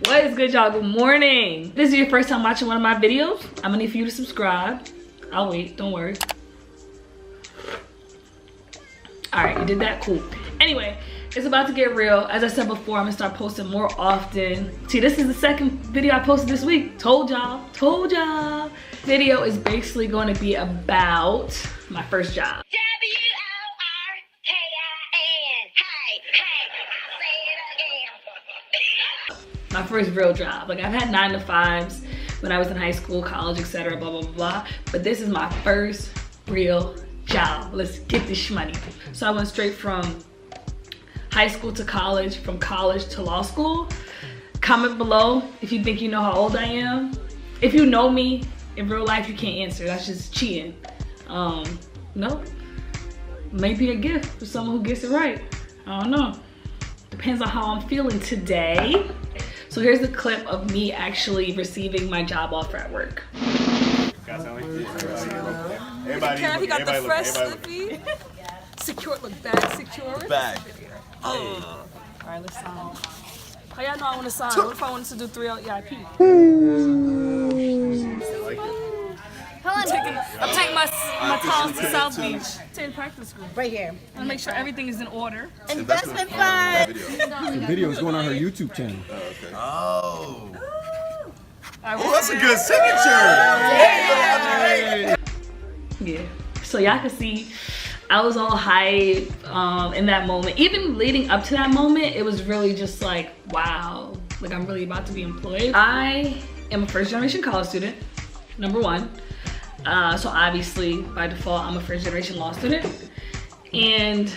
What is good, y'all? Good morning. If this is your first time watching one of my videos, I'm gonna need for you to subscribe. I'll wait, don't worry. All right, you did that, cool. Anyway, it's about to get real. As I said before, I'm gonna start posting more often. See, this is the second video I posted this week. Told y'all. Video is basically going to be about my first job. My first real job. Like, I've had 9 to 5s when I was in high school, college, etc., blah, blah, blah, blah. But this is my first real job. Let's get this shmoney. So I went straight from high school to college, from college to law school. Comment below if you think you know how old I am. If you know me in real life, you can't answer. That's just cheating. No. Maybe a gift for someone who gets it right. I don't know. Depends on how I'm feeling today. So here's the clip of me actually receiving my job offer at work. Everybody, he got the fresh slippy. Secure, look, bag secure. Bag. Oh. All right, let's sign. How y'all know I want to sign? What if I wanted to do 3L EIP? I'm taking my towels to South Beach. Taking practice group. Right here. I want to make sure everything is in order. Investment fund. The video is going on her YouTube channel. Oh. Oh, That's a good signature. Yeah. So y'all can see I was all hype in that moment. Even leading up to that moment, it was really just like, wow, like I'm really about to be employed. I am a first generation college student, number one. So obviously by default, I'm a first generation law student. And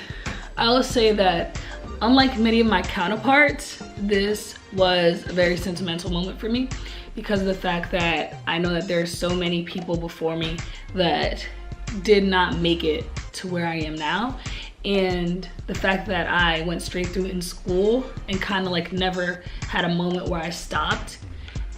I will say that unlike many of my counterparts, this was a very sentimental moment for me because of the fact that I know that there are so many people before me that did not make it to where I am now. And the fact that I went straight through in school and kind of like never had a moment where I stopped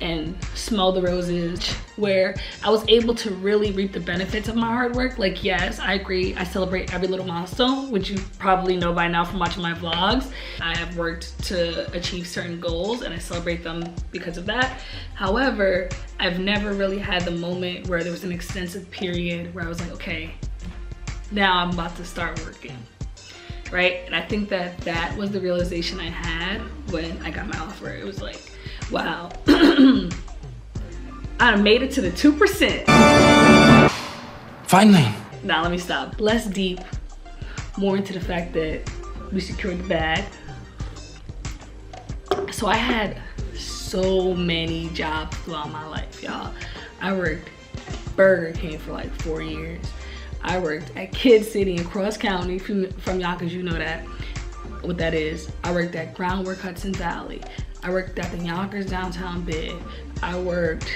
and smelled the roses, where I was able to really reap the benefits of my hard work. Like, yes, I agree, I celebrate every little milestone, which you probably know by now from watching my vlogs. I have worked to achieve certain goals and I celebrate them because of that. However, I've never really had the moment where there was an extensive period where I was like, okay, now I'm about to start working, right? And I think that that was the realization I had when I got my offer. It was like, wow, I made it to the 2%. Finally. Now let me stop. Less deep, more into the fact that we secured the bag. So I had so many jobs throughout my life, y'all. I worked Burger King for like 4 years. I worked at Kid City in Cross County, from Yonkers, you know that, what that is. I worked at Groundwork Hudson Valley. I worked at the Yonkers Downtown Bid. I worked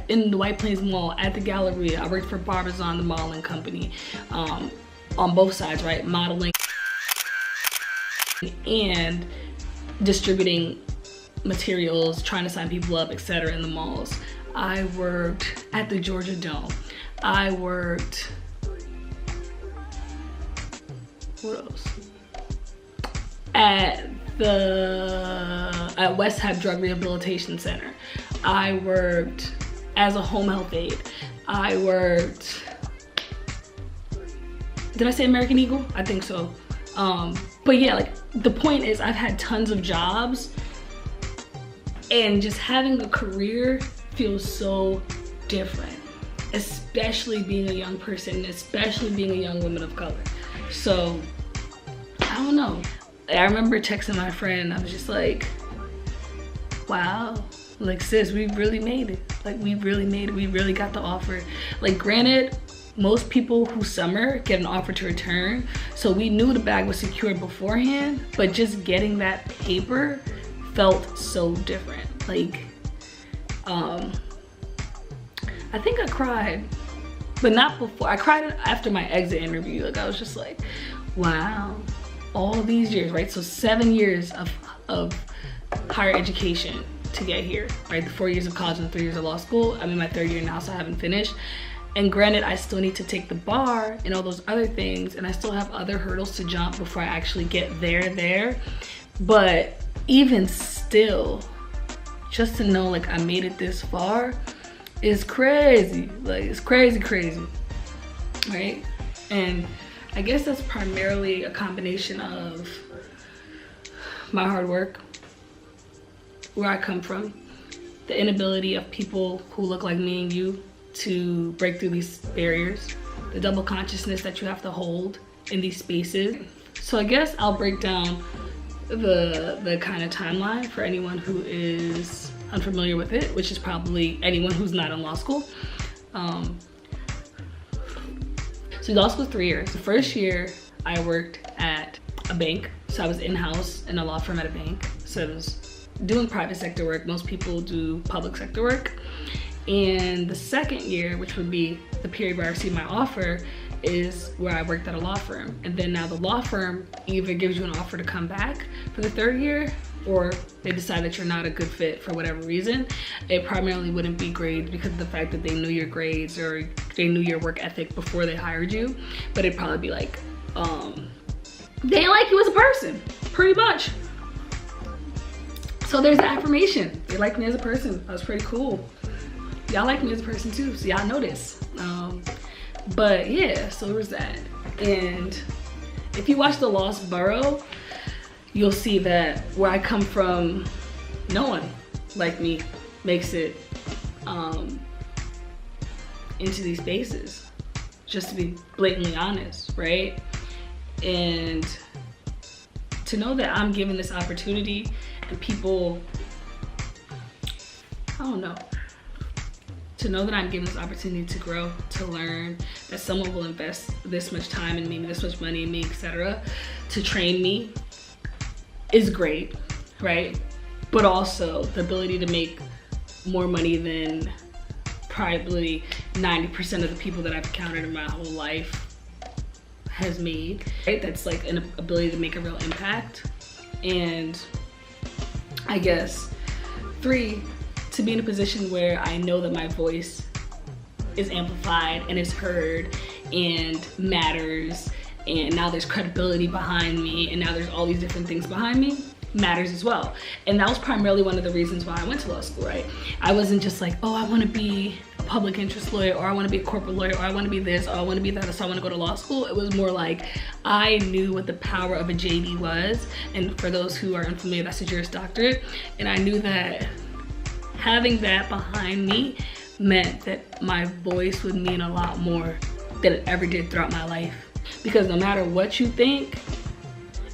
in the White Plains Mall, at the Galleria. I worked for Barbizon, the modeling company, on both sides, right? Modeling and distributing materials, trying to sign people up, etc. in the malls. I worked at the Georgia Dome. I worked, what else? At West Hab Drug Rehabilitation Center. I worked as a home health aide. I worked, did I say American Eagle? I think so. But yeah, like the point is I've had tons of jobs and just having a career feels so different, especially being a young person, especially being a young woman of color. So I don't know. I remember texting my friend, I was just like, wow, like sis, we really made it. Like we really made it, we really got the offer. Like granted, most people who summer get an offer to return, so we knew the bag was secured beforehand, but just getting that paper felt so different. Like, I think I cried, but not before. I cried after my exit interview. Like I was just like, wow. All these years, right? So 7 years of higher education to get here, right? The 4 years of college and 3 years of law school. I'm in my 3rd year now, so I haven't finished. And granted, I still need to take the bar and all those other things, and I still have other hurdles to jump before I actually get there. But even still, still, just to know like I made it this far is crazy. Like, it's crazy, right? And I guess that's primarily a combination of my hard work, where I come from, the inability of people who look like me and you to break through these barriers, the double consciousness that you have to hold in these spaces. So I guess I'll break down the kind of timeline for anyone who is unfamiliar with it, which is probably anyone who's not in law school. So law school is 3 years. The first year I worked at a bank. So I was in-house in a law firm at a bank. So I was doing private sector work. Most people do public sector work. And the second year, which would be the period where I received my offer, is where I worked at a law firm. And then now the law firm either gives you an offer to come back for the third year, or they decide that you're not a good fit for whatever reason. It primarily wouldn't be grades because of the fact that they knew your grades or they knew your work ethic before they hired you. But it'd probably be like, they didn't like you as a person, pretty much. So there's the affirmation. They like me as a person. That was pretty cool. Y'all like me as a person too, so y'all know this. But yeah, so there was that. And if you watch The Lost Borough, you'll see that where I come from, no one like me makes it into these spaces, just to be blatantly honest, right? And to know that I'm given this opportunity and people, I don't know, to know that I'm given this opportunity to grow, to learn, that someone will invest this much time in me, this much money in me, etc., to train me is great, right? But also the ability to make more money than probably 90% of the people that I've encountered in my whole life has made, right? That's like an ability to make a real impact. And I guess 3, to be in a position where I know that my voice is amplified and is heard and matters, and now there's credibility behind me, and now there's all these different things behind me, matters as well. And that was primarily one of the reasons why I went to law school, right? I wasn't just like, oh, I want to be a public interest lawyer, or I want to be a corporate lawyer, or I want to be this, or I want to be that, so I want to go to law school. It was more like I knew what the power of a JD was, and for those who are unfamiliar, that's a Juris Doctorate, and I knew that having that behind me meant that my voice would mean a lot more than it ever did throughout my life. Because no matter what you think,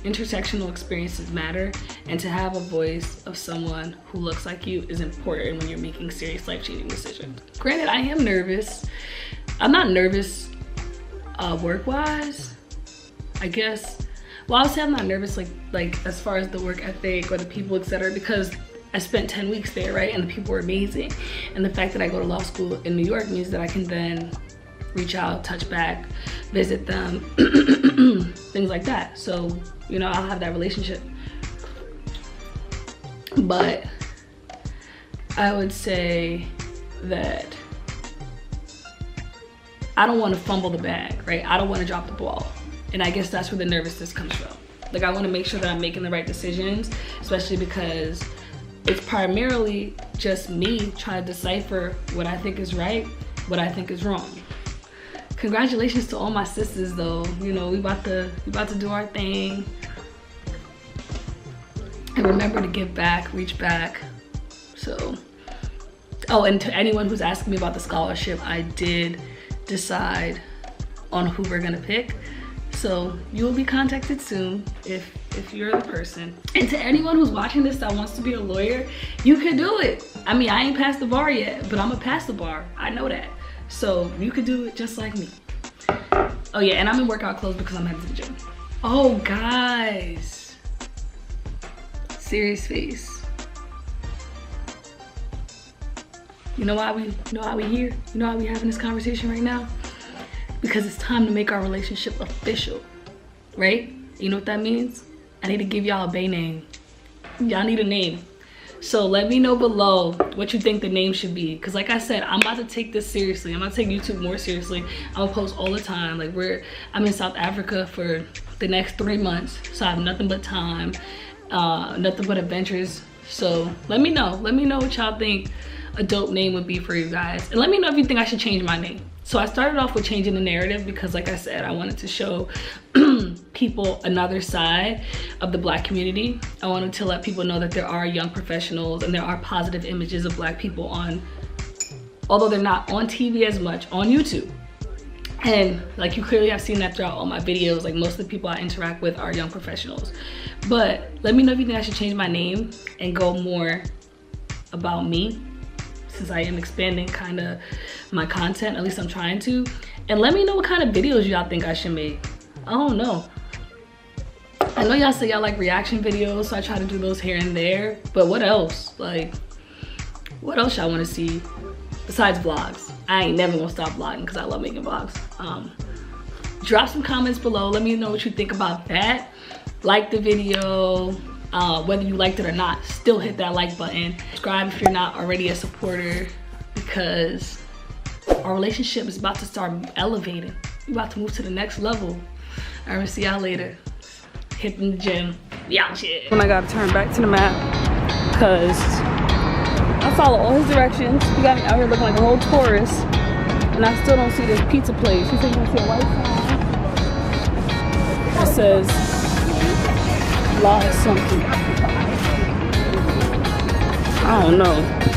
intersectional experiences matter, and to have a voice of someone who looks like you is important when you're making serious life-changing decisions. Granted, I am nervous. I'm not nervous work-wise, I guess. Well, I would say I'm not nervous like as far as the work ethic or the people, etc., because I spent 10 weeks there, right? And the people were amazing. And the fact that I go to law school in New York means that I can then reach out, touch back, visit them, things like that. So, you know, I'll have that relationship. But I would say that I don't want to fumble the bag, right? I don't want to drop the ball. And I guess that's where the nervousness comes from. Like, I want to make sure that I'm making the right decisions, especially because it's primarily just me trying to decipher what I think is right, what I think is wrong. Congratulations to all my sisters though. You know, we about to do our thing. And remember to give back, reach back. So, oh, and to anyone who's asking me about the scholarship, I did decide on who we're gonna pick. So you will be contacted soon if you're the person. And to anyone who's watching this that wants to be a lawyer, you can do it. I mean, I ain't passed the bar yet, but I'm gonna pass the bar. I know that. So you could do it just like me. Oh yeah, and I'm in workout clothes because I'm headed to the gym. Oh guys, serious face. You know why we here? You know why we having this conversation right now? Because it's time to make our relationship official, right? You know what that means? I need to give y'all a bae name. Y'all need a name. So let me know below what you think the name should be. Cause like I said, I'm about to take this seriously. I'm about to take YouTube more seriously. I'm gonna post all the time. Like I'm in South Africa for the next 3 months. So I have nothing but time, nothing but adventures. So let me know what y'all think a dope name would be for you guys, and let me know if you think I should change my name. So I started off with changing the narrative because, like I said, I wanted to show people another side of the Black community. I wanted to let people know that there are young professionals and there are positive images of Black people on, although they're not on TV as much, on YouTube. And like you clearly have seen that throughout all my videos, like most of the people I interact with are young professionals. But let me know if you think I should change my name and go more about me, since I am expanding kind of my content, at least I'm trying to. And let me know what kind of videos y'all think I should make. I don't know. I know y'all say y'all like reaction videos, so I try to do those here and there. But what else? Like, what else y'all want to see besides vlogs? I ain't never gonna stop vlogging because I love making vlogs. Drop some comments below. Let me know what you think about that. Like the video. Whether you liked it or not, still hit that like button. Subscribe if you're not already a supporter, because our relationship is about to start elevating. We're about to move to the next level. I'm gonna see y'all later. Hitting the gym. We out here. When I gotta turn back to the map, because I follow all his directions. He got me out here looking like a whole tourist, and I still don't see this pizza place. He said you can see a white sign that says lost something. I don't know.